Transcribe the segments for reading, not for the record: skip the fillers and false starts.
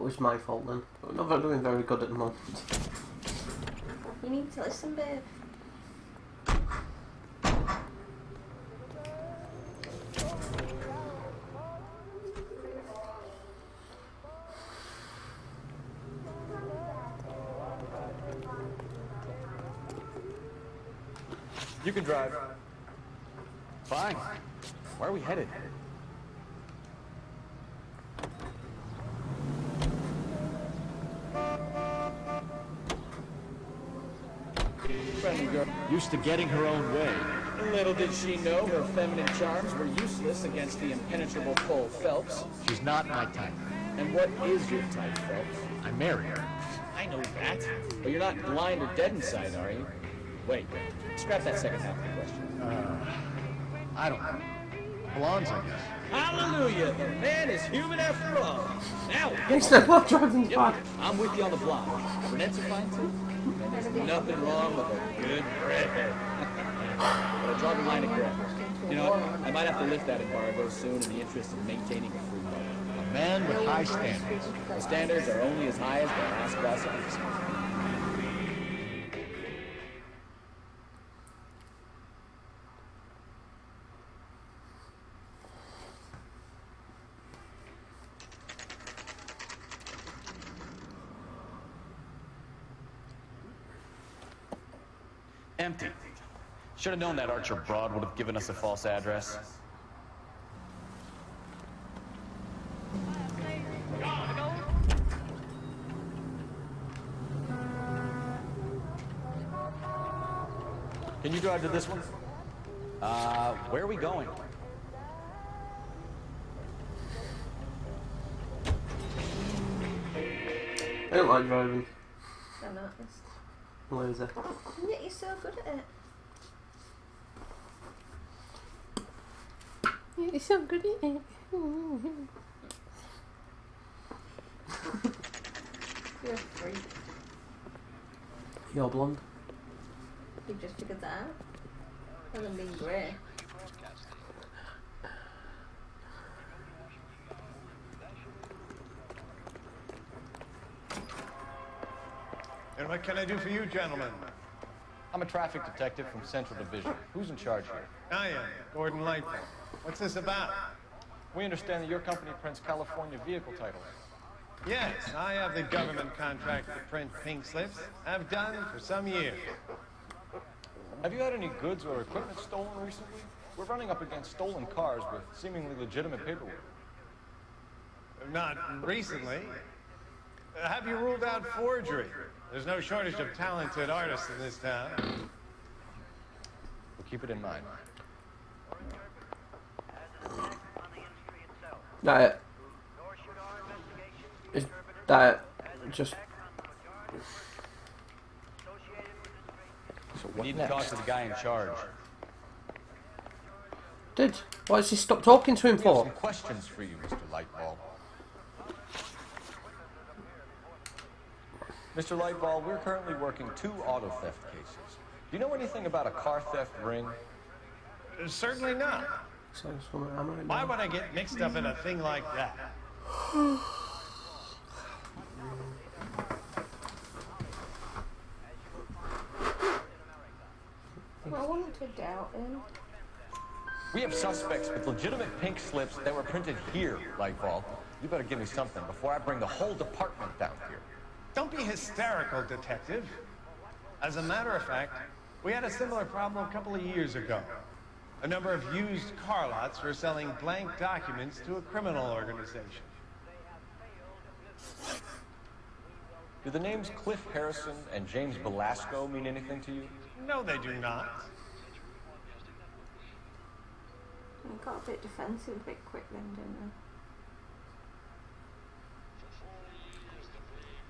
was my fault then. We're not doing very good at the moment. You need to listen, babe. You can drive. Fine. Where are we headed? Friendly girl. Used to getting her own way. Little did she know her feminine charms were useless against the impenetrable Cole Phelps. She's not my type. And what is your type, Phelps? I marry her. I know that. But you're not blind or dead inside, are you? Wait, scrap that second half of the question. I don't know. Blondes, I guess. Hallelujah! The man is human after all. Now, Yes, they're both driving back. I'm with you on the block. Brunettes are fine too. And there's nothing wrong with a good redhead. But a driving line of crap. You know what? I might have to lift that embargo soon in the interest of maintaining a free market. A man with high standards. The standards are only as high as the last class officer. Empty. Should have known that Archer broad would have given us a false address. Can you drive to this one? Where are we going? I don't like driving. I noticed. Lazy. And yet you're so good at it. You're so good at it. You're a freak. You're blonde. You've just figured that out. Other than being grey. And what can I do for you, gentlemen? I'm a traffic detective from Central Division. Who's in charge here? I am Gordon Lightfoot. What's this about? We understand that your company prints California vehicle titles. Yes, I have the government contract to print pink slips. I've done for some years. Have you had any goods or equipment stolen recently? We're running up against stolen cars with seemingly legitimate paperwork. Not recently. Have you ruled out forgery? There's no shortage of talented artists in this town. We'll keep it in mind. That is that just So what need to talk to the guy in charge. did. Why does he stop talking to him We have for? some questions for you, Mr. Lightball. Mr. Lightball, we're currently working 2 auto theft cases. Do you know anything about a car theft ring? Certainly not. So, right Why would I get mixed up in a thing like that? I wanted to doubt him. We have suspects with legitimate pink slips that were printed here, Lightball. You better give me something before I bring the whole department down here. Don't be hysterical, detective. As a matter of fact, we had a similar problem a couple of years ago. A number of used car lots were selling blank documents to a criminal organization. Do the names Cliff Harrison and James Velasco mean anything to you? No, they do not. I got a bit defensive a bit quick then, didn't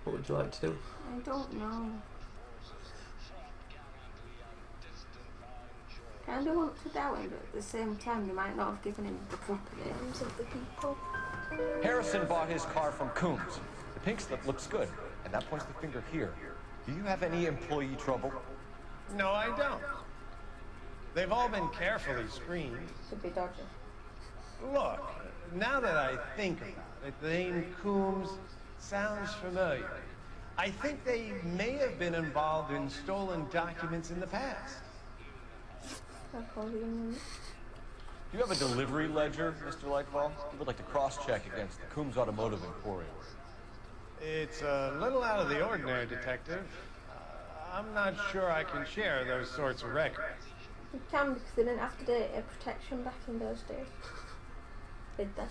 What would you like to do? I? I don't know. Kind of want to doubt him, but at the same time, you might not have given him the proper names of the people. Harrison bought his car from Coombs. The pink slip looks good, and that points the finger here. Do you have any employee trouble? No, I don't. They've all been carefully screened. Should be dodgy. Look, now that I think about it, the name Coombs sounds familiar. I think they may have been involved in stolen documents in the past. Do you have a delivery ledger, Mr. Lightfall? We would like to cross-check against the Coombs Automotive Emporium. It's a little out of the ordinary, Detective. I'm not sure I can share those sorts of records. You can, because they didn't have to data protection back in those days. Did they?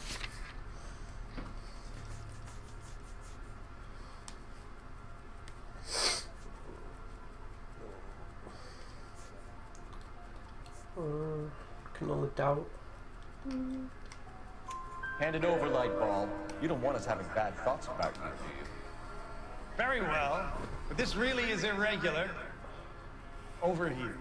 Can only doubt. Hand it over, Lightball. You don't want us having bad thoughts about you, do you? Very well, but this really is irregular. Over here.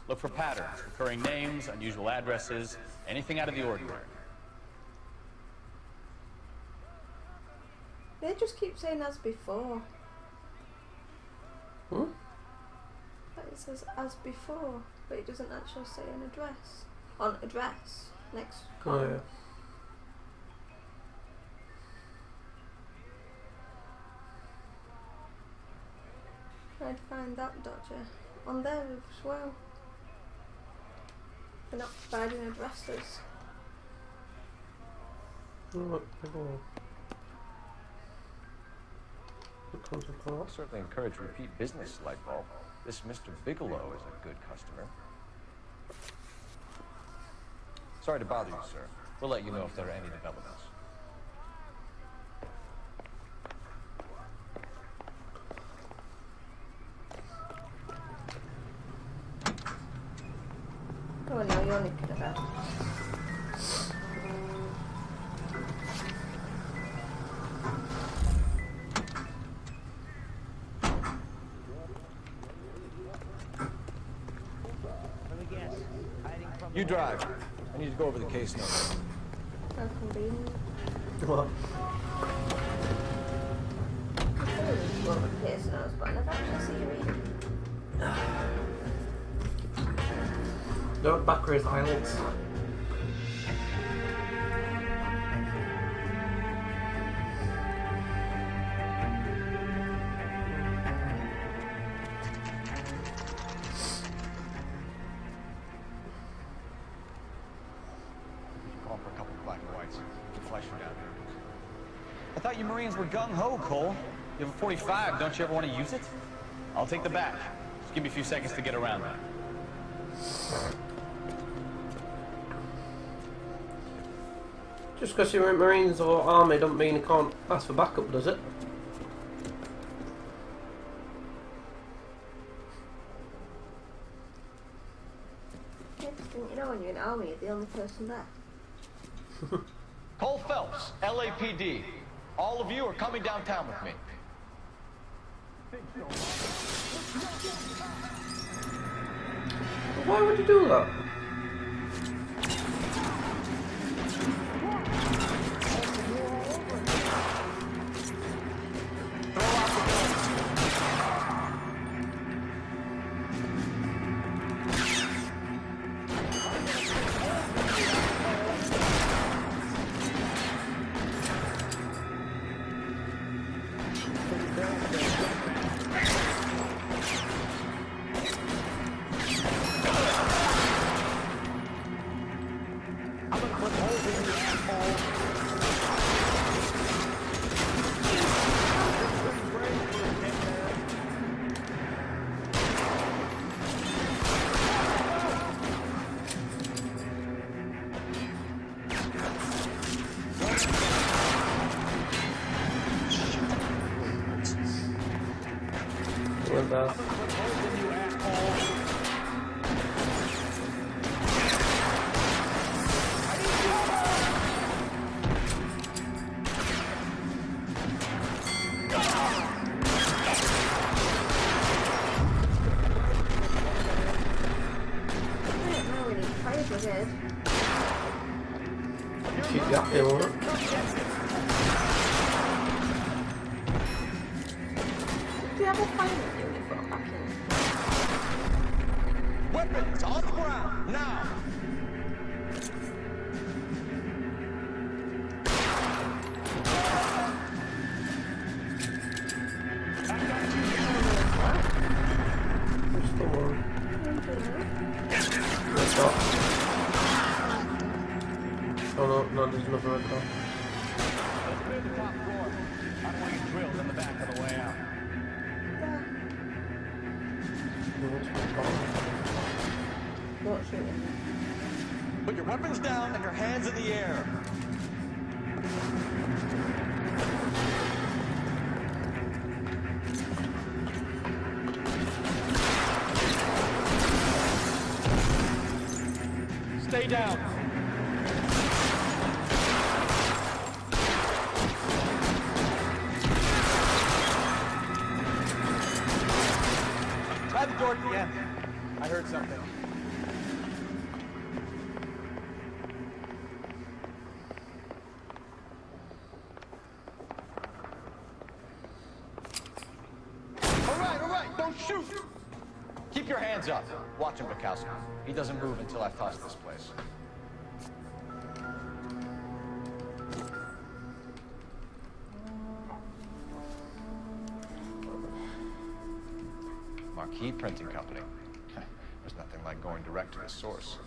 Look for patterns, recurring names, unusual addresses, anything out of the ordinary. They just keep saying as before. Hmm? But it says as before, but it doesn't actually say an address. On address, next Oh column. yeah. I'd find that Dodger on there as well. They're not providing addresses. What comes I'll across? certainly encourage repeat business, Lightball. This Mr. Bigelow is a good customer. Sorry to bother you, sir. We'll let you know if there are any developments. Oh no, you're nicking about. You drive. I need to go over the case notes. How convenient. What? I thought it was one of the case notes, but I never actually see you reading. Don't back raise eyelids. Call for a couple of black and whites. Flash you down here. I thought you Marines were gung-ho, Cole. You have a 45, don't you ever want to use it? I'll take the back. Just give me a few seconds to get around that. Just because you're in Marines or Army don't mean you can't ask for backup, does it? Interesting, you know when you're in army, you're the only person there. Cole Phelps, LAPD. All of you are coming downtown with me. Why would you do that? What about? Now we need fire brigade. Keep that in, won't it? Do you have a fireman uniform back in? Weapons on the ground, now! Where's the one? Red dot. Oh no, there's another red dot. Let's clear the top floor. I don't want to get drilled in the back on the way out. No, it's red dot. Not shooting. Put your weapons down and your hands in the air. Stay down. Try the door at the end. I heard something. All right, don't shoot! Keep your hands up. Watch him, Bukowski. He doesn't move until I've tossed this place. Marquee Printing Company. There's nothing like going direct to the source.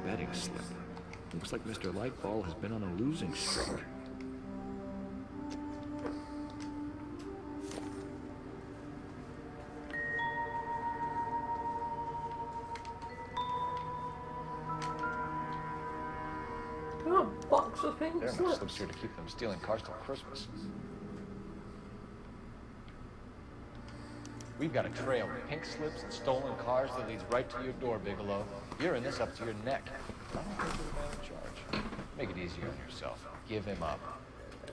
Betting slip. Looks like Mr. Lightball has been on a losing streak. Oh, box of pink There are enough slips. slips here to keep them stealing cars till Christmas. We've got a trail of pink slips and stolen cars that leads right to your door, Bigelow. You're in this up to your neck. I don't think you're the man in charge. Make it easier on yourself. Give him up.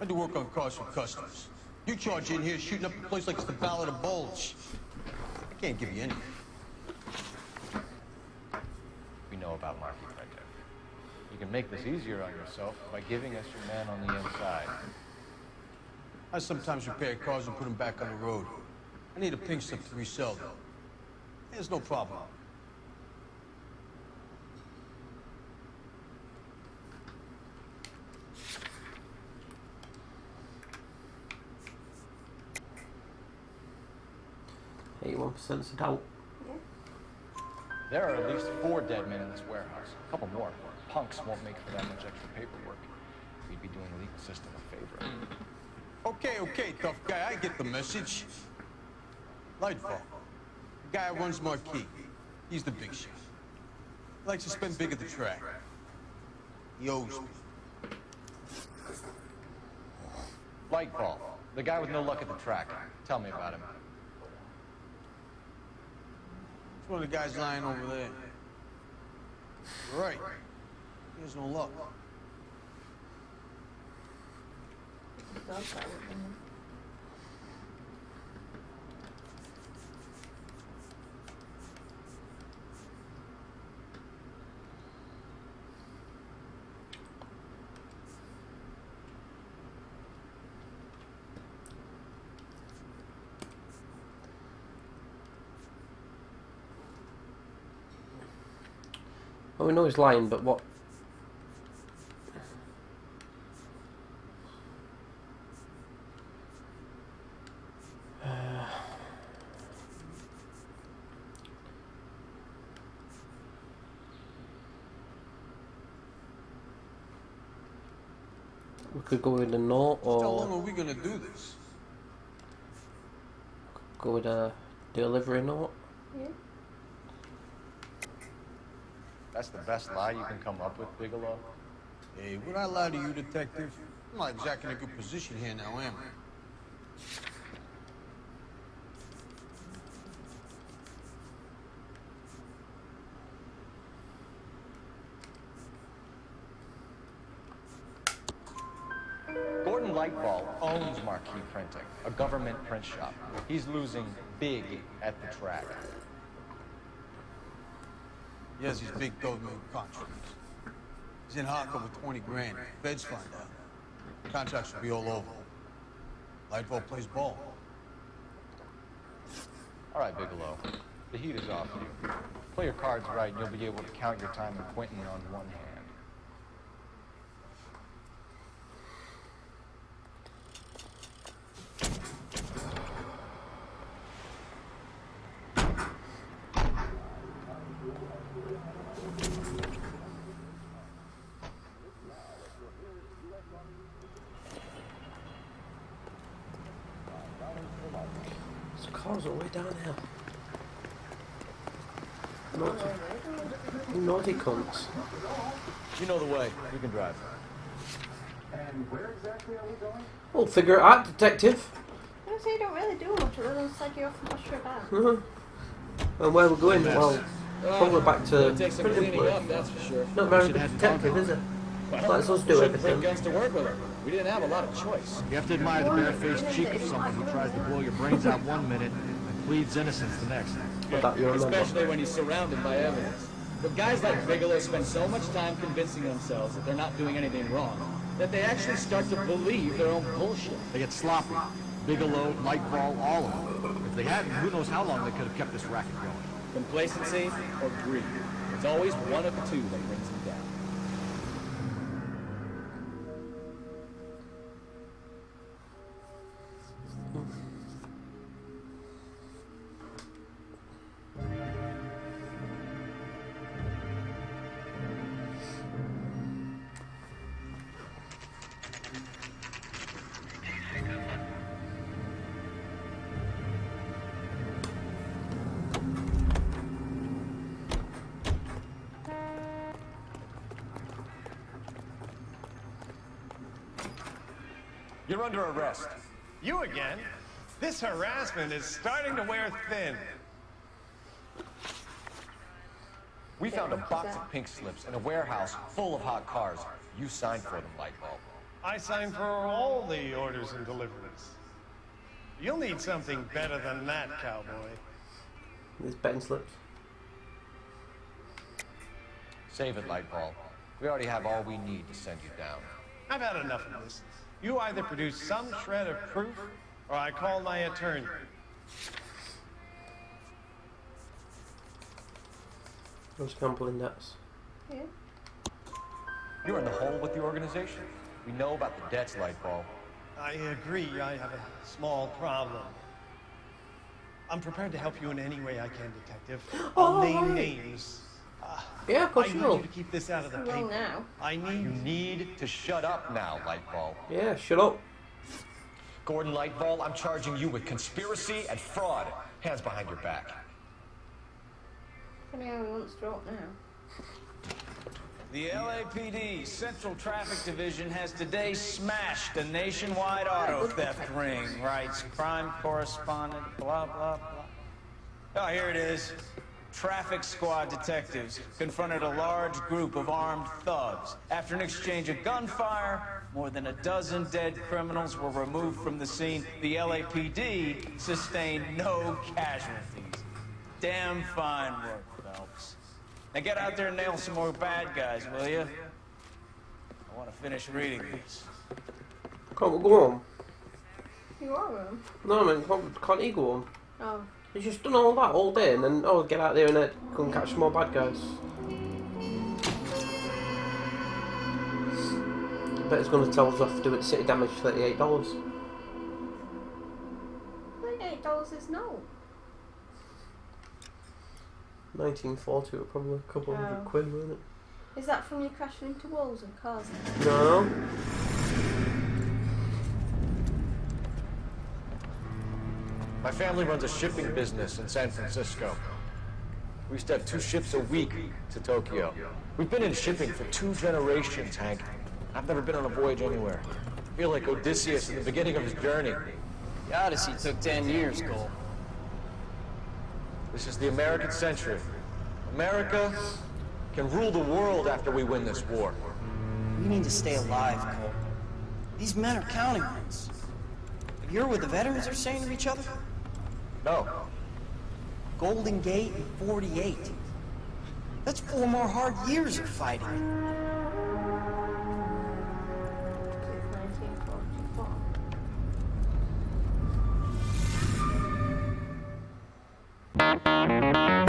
I do work on cars for customers. You charge in here shooting up the place like it's the Ballad of Bulge. I can't give you anything. We know about Marquee Printing. You can make this easier on yourself by giving us your man on the inside. I sometimes repair cars and put them back on the road. I need a pink slip to resell them. There's no problem. 81% doubt. There are at least 4 dead men in this warehouse. A couple more. Punks won't make for that much extra paperwork. We'd be doing the legal system a favor. Okay, tough guy, I get the message. Lightfall. The guy who runs Marquee. He's the big shot. He likes to spend big at the track. He owes me. Lightball, the guy with no luck at the track. Tell me about him. It's one of the guys lying over there. You're right. He has no luck. Well, we know he's lying, but what? We could go with a note, How long or are we gonna do this? go with a delivery note. Yeah. That's the best lie you can come up with, Bigelow? Hey, would I lie to you, detective? I'm not exactly in a good position here now, am I? Gordon Lightball owns Marquee Printing, a government print shop. He's losing big at the track. He has these big government contracts. He's in hock over 20 grand. Feds find out. Contracts will be all over. Lightfall plays ball. All right, Bigelow. The heat is off you. Play your cards right, and you'll be able to count your time in Quentin on one hand. The car's all the way down here. Naughty. You naughty cunts. You know the way. You can drive. We'll figure it out, detective. I say you don't really do much other than slide you off and push your about. And where we're going? Well, probably back to It'll take some prison cleaning place. up, that's for sure. Not very good detective, is it? Lets us do Shouldn't bring everything. guns to work with her. We didn't have a lot of choice. You have to admire the barefaced cheek of someone who tries to blow your brains out one minute and pleads innocence the next. I thought you remember. Especially when he's surrounded by evidence. But guys like Bigelow spend so much time convincing themselves that they're not doing anything wrong, that they actually start to believe their own bullshit. They get sloppy. Bigelow, Lightfall, all of them. If they hadn't, who knows how long they could have kept this racket going. Complacency or greed. It's always one of the two that brings them down. You're under arrest. You again? This harassment is starting to wear thin. We found a box of pink slips in a warehouse full of hot cars. You signed for them, Lightbulb. I signed for all the orders and deliveries. You'll need something better than that, cowboy. These betting slips. Save it, Lightbulb. We already have all we need to send you down. I've had enough of this. You either produce some shred of proof, or I call my attorney. Those gambling nets. Yeah. You're in the hole with the organization. We know about the debts, Lightbulb. I agree, I have a small problem. I'm prepared to help you in any way I can, Detective. I'll name names. Yeah, of course I you need will. you to keep this out of the Well, paper. now. I You need... need to shut up now, Lightbulb. Yeah, shut up. Gordon Lightbulb, I'm charging you with conspiracy and fraud. Hands behind your back. Funny how he wants to drop now. The LAPD Central Traffic Division has today smashed a nationwide auto theft ring, writes crime correspondent, blah, blah, blah. Oh, here it is. Traffic squad detectives confronted a large group of armed thugs. After an exchange of gunfire, more than a dozen dead criminals were removed from the scene. The LAPD sustained no casualties. Damn fine work, Phelps. Now get out there and nail some more bad guys, will you? I want to finish reading these. Can't go on. You are him. No, man, can't he go on? Oh. He's just done all that all day and then, oh, get out there and go and catch some more bad guys. I bet he's going to tell us off doing city damage $38. $38 is no. 1940, or probably a couple hundred Oh. quid, wasn't it? Is that from you crashing into walls and cars? No. My family runs a shipping business in San Francisco. We used to have 2 ships a week to Tokyo. We've been in shipping for 2 generations, Hank. I've never been on a voyage anywhere. I feel like Odysseus in the beginning of his journey. The Odyssey took 10 years, Cole. This is the American century. America can rule the world after we win this war. We need to stay alive, Cole. These men are counting on us. You hear what the veterans are saying to each other? No. Golden Gate and 48. That's 4 more hard years of fighting. 1944. Bye.